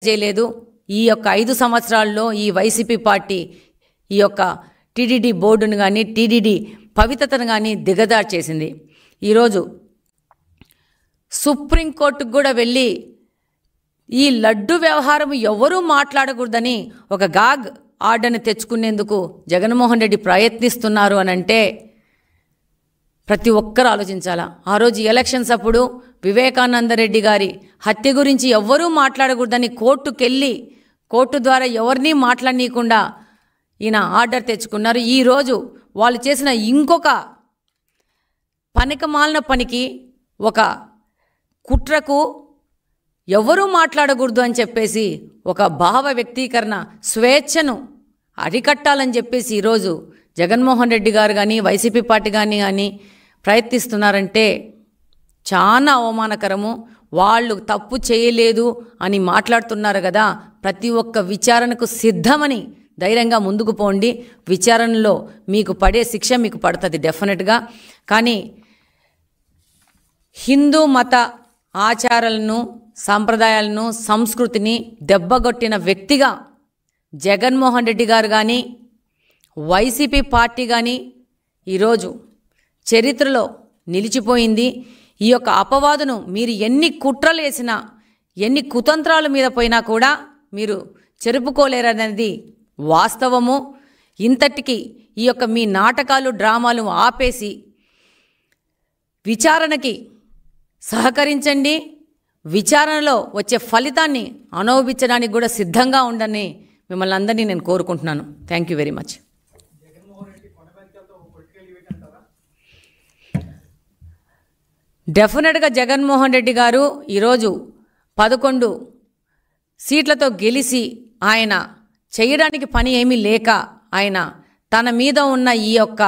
చేయలేదు. ఈ యొక్క 5 సంవత్సరాల్లో ఈ వైసీపీ పార్టీ ఈ యొక్క టీటీడీ బోర్డును కానీ టీటీడీ పవిత్రతను కానీ దిగజారు చేసింది. ఈరోజు సుప్రీంకోర్టుకు కూడా వెళ్ళి ఈ లడ్డు వ్యవహారం ఎవరూ మాట్లాడకూడదని ఒక గాగ్ ఆర్డర్ని తెచ్చుకునేందుకు జగన్మోహన్ రెడ్డి ప్రయత్నిస్తున్నారు అని అంటే ప్రతి ఒక్కరు ఆలోచించాలా. ఆ రోజు ఎలక్షన్స్ అప్పుడు వివేకానంద రెడ్డి గారి హత్య గురించి ఎవ్వరూ మాట్లాడకూడదని కోర్టుకెళ్ళి కోర్టు ద్వారా ఎవరినీ మాట్లాడనీయకుండా ఈయన ఆర్డర్ తెచ్చుకున్నారు. ఈరోజు వాళ్ళు చేసిన ఇంకొక పనికిమాలిన పనికి, ఒక కుట్రకు ఎవరూ మాట్లాడకూడదు అని చెప్పేసి ఒక భావ వ్యక్తీకరణ స్వేచ్ఛను అరికట్టాలని చెప్పేసి ఈరోజు జగన్మోహన్ రెడ్డి గారు కానీ వైసీపీ పార్టీ కానీ ప్రయత్నిస్తున్నారంటే చాలా అవమానకరము. వాళ్ళు తప్పు చేయలేదు అని మాట్లాడుతున్నారు కదా, ప్రతి ఒక్క విచారణకు సిద్ధమని ధైర్యంగా ముందుకు పోండి. విచారణలో మీకు పడే శిక్ష మీకు పడుతుంది డెఫినెట్గా. కానీ హిందూ మత ఆచారాలను, సాంప్రదాయాలను, సంస్కృతిని దెబ్బగొట్టిన వ్యక్తిగా జగన్మోహన్ రెడ్డి గారు కానీ వైసీపీ పార్టీ కానీ ఈరోజు చరిత్రలో నిలిచిపోయింది. ఈ యొక్క అపవాదును మీరు ఎన్ని కుట్రలు వేసినా, ఎన్ని కుతంత్రాల మీద పోయినా కూడా మీరు చెరుపుకోలేరనేది వాస్తవము. ఇంతటికి ఈ యొక్క మీ నాటకాలు, డ్రామాలు ఆపేసి విచారణకి సహకరించండి. విచారణలో వచ్చే ఫలితాన్ని అనుభవించడానికి కూడా సిద్ధంగా ఉండని మిమ్మల్ని అందరినీ నేను కోరుకుంటున్నాను. Thank you very much. డెఫినెట్గా జగన్మోహన్ రెడ్డి గారు ఈరోజు 11 సీట్లతో గెలిచి ఆయన చేయడానికి పని ఏమీ లేక ఆయన తన మీద ఉన్న ఈ యొక్క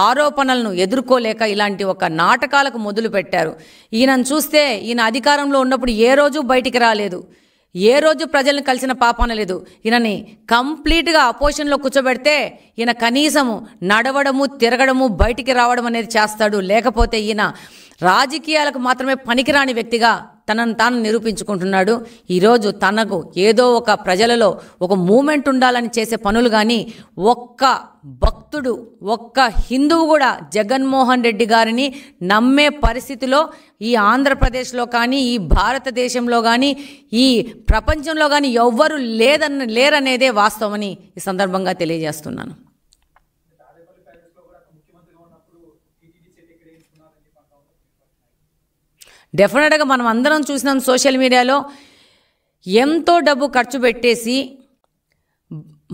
ఆరోపణలను ఎదుర్కోలేక ఇలాంటి ఒక నాటకాలకు మొదలు పెట్టారు. ఈయనను చూస్తే ఈయన అధికారంలో ఉన్నప్పుడు ఏ రోజు బయటికి రాలేదు, ఏ రోజు ప్రజలను కలిసిన పాపాన లేదు. ఈయనని కంప్లీట్గా అపోజిషన్లో కూర్చోబెడితే ఈయన కనీసము నడవడము, తిరగడము, బయటికి రావడం అనేది చేస్తాడు. లేకపోతే ఈయన రాజకీయాలకు మాత్రమే పనికిరాని వ్యక్తిగా తనను తాను నిరూపించుకుంటున్నాడు. ఈరోజు తనకు ఏదో ఒక ప్రజలలో ఒక మూమెంట్ ఉండాలని చేసే పనులు కానీ ఒక్క భక్తుడు, ఒక్క హిందువు కూడా జగన్మోహన్ రెడ్డి గారిని నమ్మే పరిస్థితిలో ఈ ఆంధ్రప్రదేశ్లో కానీ, ఈ భారతదేశంలో కానీ, ఈ ప్రపంచంలో కానీ ఎవ్వరూ లేరనేదే వాస్తవమని ఈ సందర్భంగా తెలియజేస్తున్నాను. డెఫినెట్గా మనం అందరం చూసినాం సోషల్ మీడియాలో ఎంతో డబ్బు ఖర్చు పెట్టేసి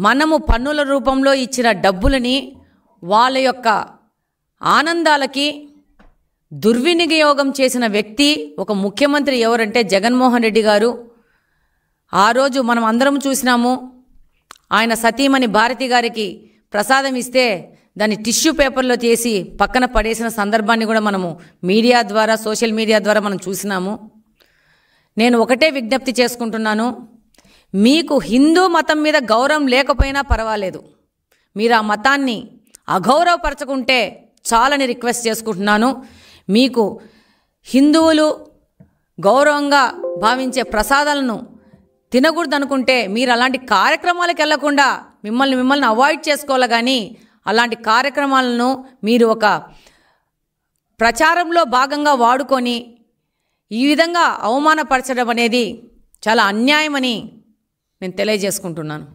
మనము పన్నుల రూపంలో ఇచ్చిన డబ్బులని వాళ్ళ యొక్క ఆనందాలకి దుర్వినియోగం చేసిన వ్యక్తి ఒక ముఖ్యమంత్రి ఎవరంటే జగన్మోహన్ రెడ్డి గారు. ఆ రోజు మనం అందరం చూసినాము. ఆయన సతీమణి భారతి గారికి ప్రసాదం ఇస్తే దాన్ని టిష్యూ పేపర్లో చేసి పక్కన పడేసిన సందర్భాన్ని కూడా మనము మీడియా ద్వారా, సోషల్ మీడియా ద్వారా మనం చూసినాము. నేను ఒకటే విజ్ఞప్తి చేసుకుంటున్నాను, మీకు హిందూ మతం మీద గౌరవం లేకపోయినా పర్వాలేదు, మీరు ఆ మతాన్ని అగౌరవపరచుకుంటే చాలని రిక్వెస్ట్ చేసుకుంటున్నాను. మీకు హిందువులు గౌరవంగా భావించే ప్రసాదాలను తినకూడదు అనుకుంటే మీరు అలాంటి కార్యక్రమాలకు వెళ్లకుండా మిమ్మల్ని అవాయిడ్ చేసుకోవాలి. కానీ అలాంటి కార్యక్రమాలను మీరు ఒక ప్రచారంలో భాగంగా వాడుకొని ఈ విధంగా అవమానపరచడం అనేది చాలా అన్యాయమని నేను తెలియజేసుకుంటున్నాను.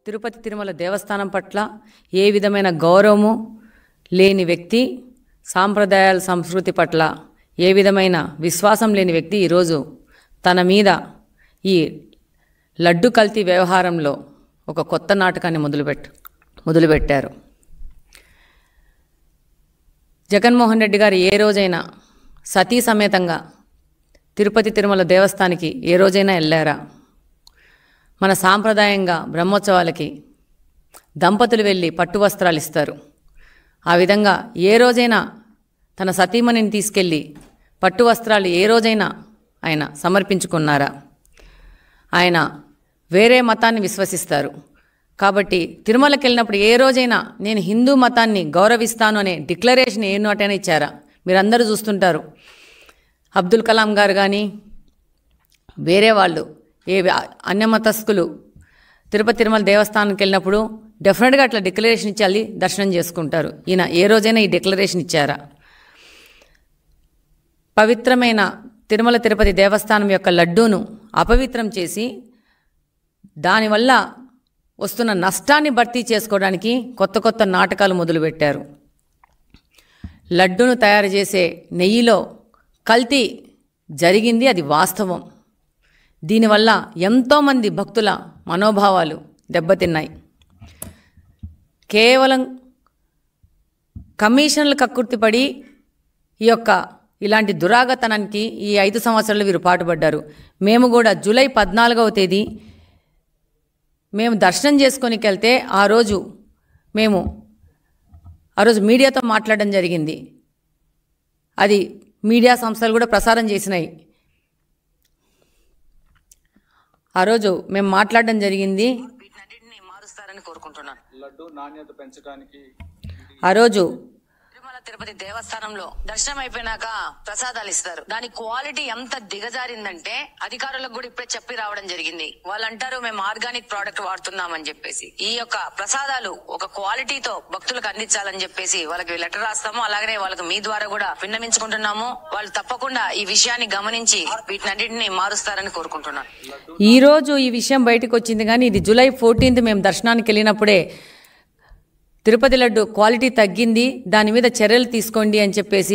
తిరుపతి తిరుమల దేవస్థానం పట్ల ఏ విధమైన గౌరవము లేని వ్యక్తి, సాంప్రదాయాల సంస్కృతి పట్ల ఏ విధమైన విశ్వాసం లేని వ్యక్తి ఈరోజు తన మీద ఈ లడ్డు కల్తీ వ్యవహారంలో ఒక కొత్త నాటకాన్ని మొదలుపెట్టారు. జగన్మోహన్ రెడ్డి గారు ఏ రోజైనా సతీ సమేతంగా తిరుపతి తిరుమల దేవస్థానానికి ఏ రోజైనా వెళ్ళారా? మన సాంప్రదాయంగా బ్రహ్మోత్సవాలకి దంపతులు వెళ్ళి పట్టు వస్త్రాలు ఇస్తారు. ఆ విధంగా ఏ రోజైనా తన సతీమణిని తీసుకెళ్ళి పట్టు వస్త్రాలు ఏ రోజైనా ఆయన సమర్పించుకున్నారా? ఆయన వేరే మతాన్ని విశ్వసిస్తారు. కాబట్టి తిరుమలకి వెళ్ళినప్పుడు ఏ రోజైనా నేను హిందూ మతాన్ని గౌరవిస్తాను అనే డిక్లరేషన్ ఏ నోటైనా ఇచ్చారా? మీరందరూ చూస్తుంటారు. అబ్దుల్ కలాం గారు కానీ వేరే వాళ్ళు ఏ అన్యమతస్థులు తిరుమల దేవస్థానానికి వెళ్ళినప్పుడు డెఫినెట్గా అట్లా డిక్లరేషన్ ఇచ్చి దర్శనం చేసుకుంటారు. ఈయన ఏ రోజైనా ఈ డిక్లరేషన్ ఇచ్చారా? పవిత్రమైన తిరుమల తిరుపతి దేవస్థానం యొక్క లడ్డూను అపవిత్రం చేసి దానివల్ల వస్తున్న నష్టాన్ని భర్తీ చేసుకోవడానికి కొత్త నాటకాలు మొదలుపెట్టారు. లడ్డూను తయారు చేసే నెయ్యిలో కల్తీ జరిగింది, అది వాస్తవం. దీనివల్ల ఎంతోమంది భక్తుల మనోభావాలు దెబ్బతిన్నాయి. కేవలం కమిషన్లు కక్కుర్తిపడి ఇలాంటి దురాగతనానికి ఈ 5 సంవత్సరాలు వీరు పాటుపడ్డారు. మేము కూడా జూలై 14వ తేదీ మేము దర్శనం చేసుకొనికి వెళ్తే ఆ రోజు మీడియాతో మాట్లాడడం జరిగింది. అది మీడియా సంస్థలు కూడా ప్రసారం చేసినాయి. ఆ రోజు మేము మాట్లాడడం జరిగింది. వీటన్నిటిని మారుస్తారని కోరుకుంటున్నాను. లడ్డు నాణ్యత పెంచడానికి ఆ రోజు తిరుమల తిరుపతి దేవస్థానంలో దర్శనం అయిపోయినాక ప్రసాదాలు ఇస్తారు. దాని క్వాలిటీ ఎంత దిగజారిందంటే అధికారులకు కూడా ఇప్పుడే చెప్పి రావడం జరిగింది. వాళ్ళు అంటారు మేము ఆర్గానిక్ ప్రోడక్ట్ వాడుతున్నామని చెప్పేసి. ఈ యొక్క ప్రసాదాలు ఒక క్వాలిటీతో భక్తులకు అందించాలని చెప్పేసి వాళ్ళకి లెటర్ రాస్తాము. అలాగనే వాళ్ళకి మీ ద్వారా కూడా విన్నవించుకుంటున్నాము. వాళ్ళు తప్పకుండా ఈ విషయాన్ని గమనించి వీటినన్నింటినీ మారుస్తారని కోరుకుంటున్నాను. ఈ రోజు ఈ విషయం బయటకు వచ్చింది, కానీ ఇది జూలై 14th మేము దర్శనానికి వెళ్ళినప్పుడే తిరుపతి లడ్డు క్వాలిటీ తగ్గింది, దాని మీద చర్యలు తీసుకోండి అని చెప్పేసి